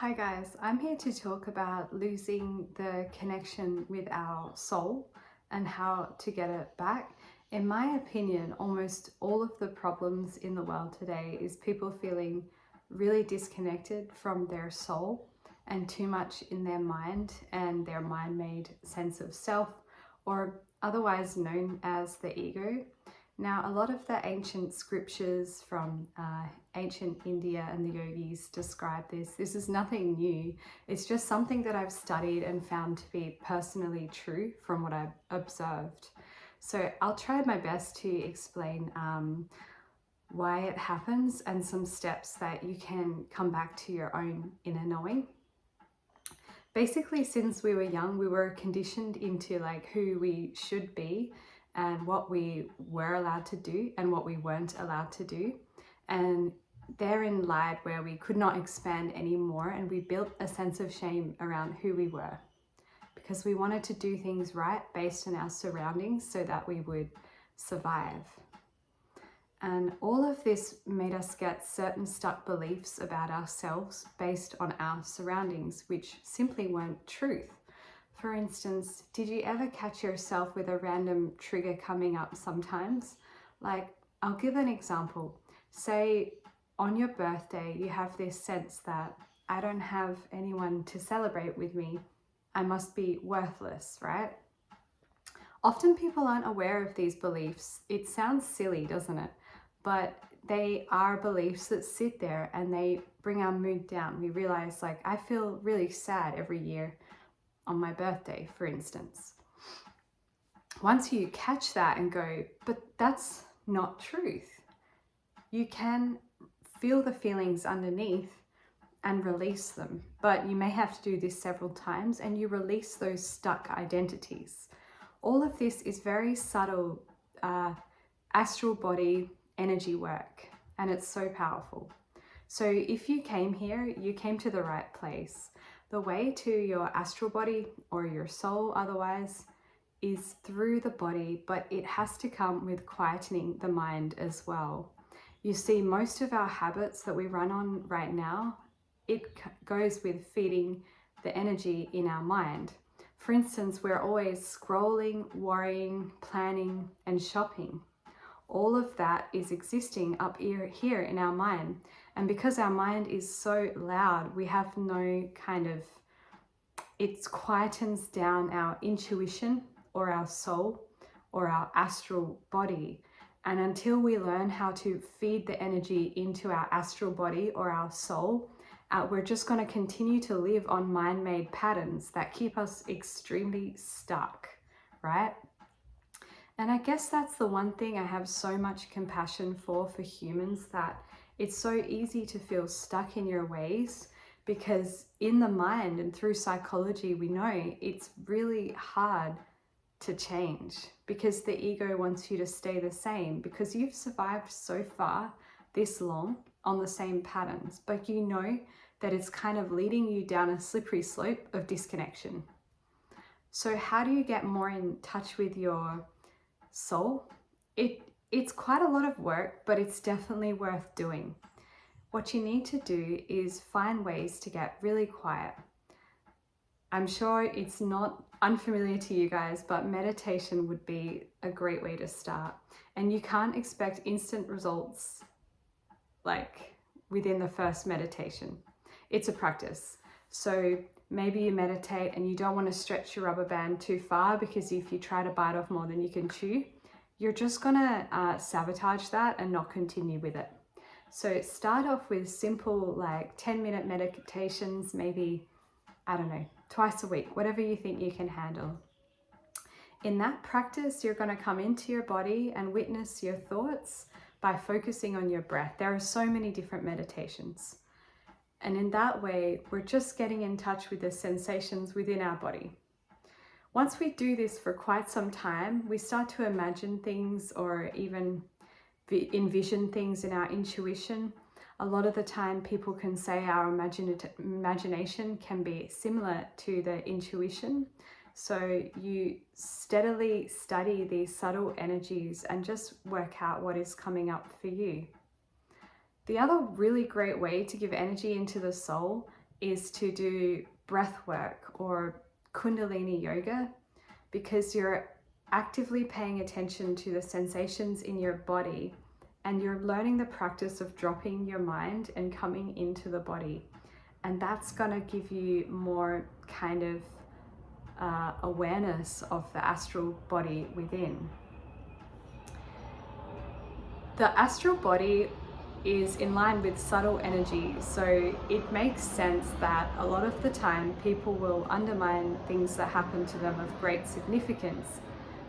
Hi guys, I'm here to talk about losing the connection with our soul and how to get it back. In my opinion, almost all of the problems in the world today is people feeling really disconnected from their soul and too much in their mind and their mind-made sense of self, or otherwise known as the ego. Now, a lot of the ancient scriptures from ancient India and the yogis describe this. This is nothing new. It's just something that I've studied and found to be personally true from what I've observed. So I'll try my best to explain why it happens and some steps that you can come back to your own inner knowing. Basically, since we were young, we were conditioned into like who we should be and what we were allowed to do and what we weren't allowed to do. And therein lied where we could not expand anymore, and we built a sense of shame around who we were because we wanted to do things right based on our surroundings so that we would survive. And all of this made us get certain stuck beliefs about ourselves based on our surroundings, which simply weren't truth. For instance, did you ever catch yourself with a random trigger coming up sometimes? Like, I'll give an example. Say on your birthday, you have this sense that I don't have anyone to celebrate with me. I must be worthless, right? Often people aren't aware of these beliefs. It sounds silly, doesn't it? But they are beliefs that sit there and they bring our mood down. We realize, like, I feel really sad every year on my birthday, for instance. Once you catch that and go, but that's not truth, you can feel the feelings underneath and release them. But you may have to do this several times, and you release those stuck identities. All of this is very subtle astral body energy work, and it's so powerful. So if you came here, you came to the right place. The way to your astral body, or your soul otherwise, is through the body, but it has to come with quietening the mind as well. You see, most of our habits that we run on right now, it goes with feeding the energy in our mind. For instance, we're always scrolling, worrying, planning, and shopping. All of that is existing up here in our mind. And because our mind is so loud, we have no it quietens down our intuition or our soul or our astral body. And until we learn how to feed the energy into our astral body or our soul, we're just going to continue to live on mind-made patterns that keep us extremely stuck, right? And I guess that's the one thing I have so much compassion for humans, that it's so easy to feel stuck in your ways, because in the mind and through psychology, we know it's really hard to change because the ego wants you to stay the same because you've survived so far this long on the same patterns, but you know that it's kind of leading you down a slippery slope of disconnection. So how do you get more in touch with your soul? It's quite a lot of work, but it's definitely worth doing. What you need to do is find ways to get really quiet. I'm sure it's not unfamiliar to you guys, but meditation would be a great way to start. And you can't expect instant results like within the first meditation. It's a practice. So maybe you meditate and you don't want to stretch your rubber band too far, because if you try to bite off more than you can chew, you're just gonna sabotage that and not continue with it. So start off with simple, like 10-minute meditations, maybe, I don't know, twice a week, whatever you think you can handle. In that practice, you're going to come into your body and witness your thoughts by focusing on your breath. There are so many different meditations. And in that way, we're just getting in touch with the sensations within our body. Once we do this for quite some time, we start to imagine things or even envision things in our intuition. A lot of the time people can say our imagination can be similar to the intuition. So you steadily study these subtle energies and just work out what is coming up for you. The other really great way to give energy into the soul is to do breath work or Kundalini yoga, because you're actively paying attention to the sensations in your body and you're learning the practice of dropping your mind and coming into the body. And that's going to give you more kind of awareness of the astral body within. The astral body is in line with subtle energy, so it makes sense that a lot of the time people will undermine things that happen to them of great significance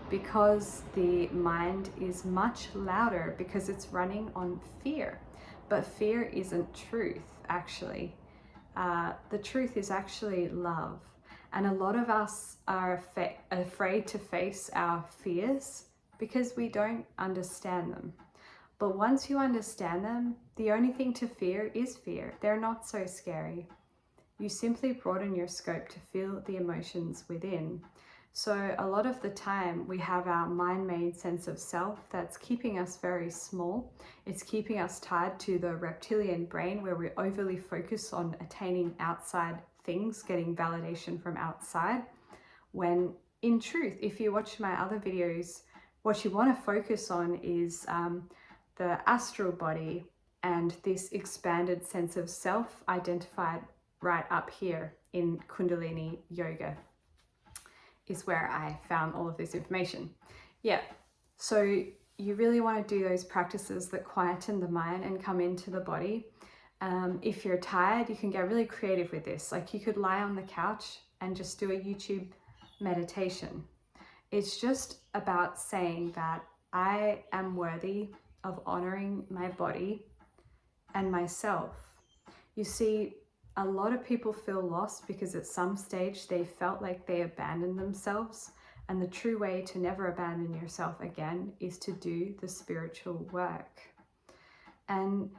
because the mind is much louder, because it's running on fear. But fear isn't truth, actually. The truth is actually love. And a lot of us are afraid to face our fears because we don't understand them. But once you understand them, the only thing to fear is fear. They're not so scary. You simply broaden your scope to feel the emotions within. So a lot of the time we have our mind-made sense of self that's keeping us very small. It's keeping us tied to the reptilian brain, where we overly focus on attaining outside things, getting validation from outside. When in truth, if you watch my other videos, what you want to focus on is the astral body and this expanded sense of self identified right up here in Kundalini yoga is where I found all of this information. Yeah, so you really want to do those practices that quieten the mind and come into the body. If you're tired, you can get really creative with this. Like you could lie on the couch and just do a YouTube meditation. It's just about saying that I am worthy of honoring my body and myself. You see, a lot of people feel lost because at some stage they felt like they abandoned themselves. And the true way to never abandon yourself again is to do the spiritual work. And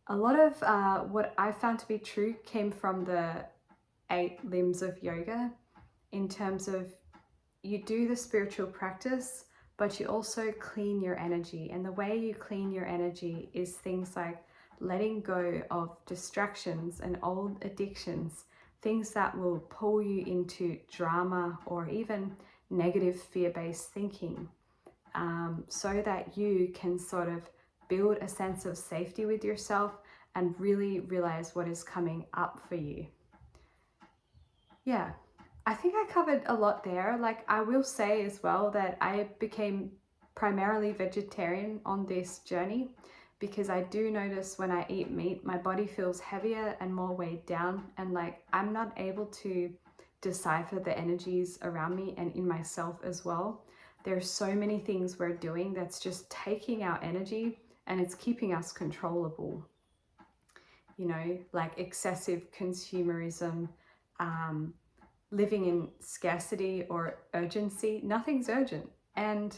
a lot of what I found to be true came from the 8 limbs of yoga, in terms of you do the spiritual practice, but you also clean your energy. And the way you clean your energy is things like letting go of distractions and old addictions, things that will pull you into drama or even negative fear-based thinking, so that you can sort of build a sense of safety with yourself and really realize what is coming up for you. Yeah, I think I covered a lot there. Like, I will say as well that I became primarily vegetarian on this journey, because I do notice when I eat meat, my body feels heavier and more weighed down, and like I'm not able to decipher the energies around me and in myself as well. There's so many things we're doing that's just taking our energy and it's keeping us controllable. You know, like excessive consumerism, living in scarcity or urgency. Nothing's urgent, and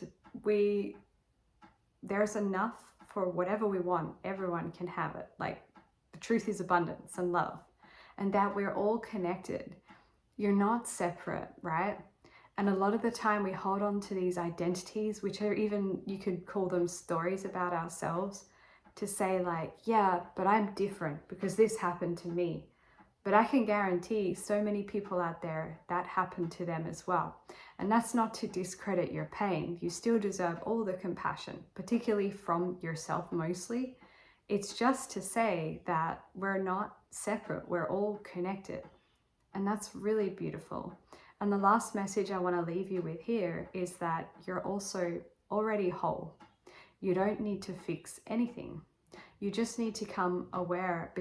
there's enough for whatever we want. Everyone can have it. Like, the truth is abundance and love, and that we're all connected. You're not separate, right? And a lot of the time we hold on to these identities, which are even, you could call them stories about ourselves, to say like, yeah, but I'm different because this happened to me. But I can guarantee so many people out there that happened to them as well. And that's not to discredit your pain. You still deserve all the compassion, particularly from yourself mostly. It's just to say that we're not separate. We're all connected. And that's really beautiful. And the last message I want to leave you with here is that you're also already whole. You don't need to fix anything. You just need to become aware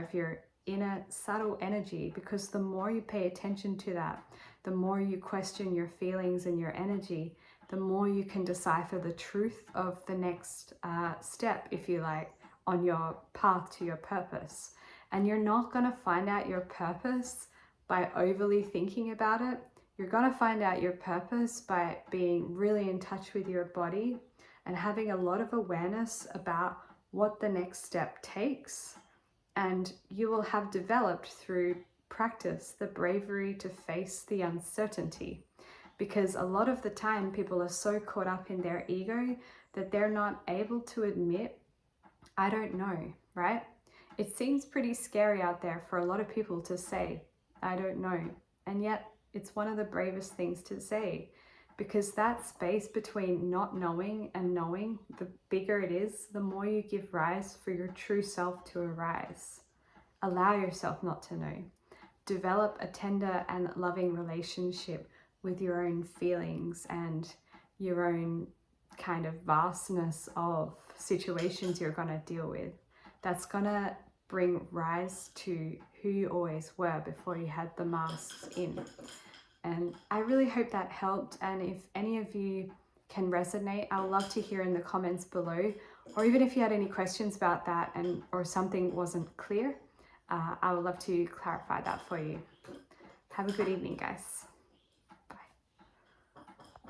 of your inner subtle energy, because the more you pay attention to that, the more you question your feelings and your energy, the more you can decipher the truth of the next step, if you like, on your path to your purpose. And you're not going to find out your purpose by overly thinking about it. You're going to find out your purpose by being really in touch with your body and having a lot of awareness about what the next step takes. And you will have developed through practice the bravery to face the uncertainty, because a lot of the time people are so caught up in their ego that they're not able to admit, I don't know, right? It seems pretty scary out there for a lot of people to say, I don't know. And yet it's one of the bravest things to say, because that space between not knowing and knowing, the bigger it is, the more you give rise for your true self to arise. Allow yourself not to know. Develop a tender and loving relationship with your own feelings and your own kind of vastness of situations you're going to deal with. That's going to bring rise to who you always were before you had the masks in. And I really hope that helped. And if any of you can resonate, I'd love to hear in the comments below, or even if you had any questions about that and or something wasn't clear, I would love to clarify that for you. Have a good evening, guys.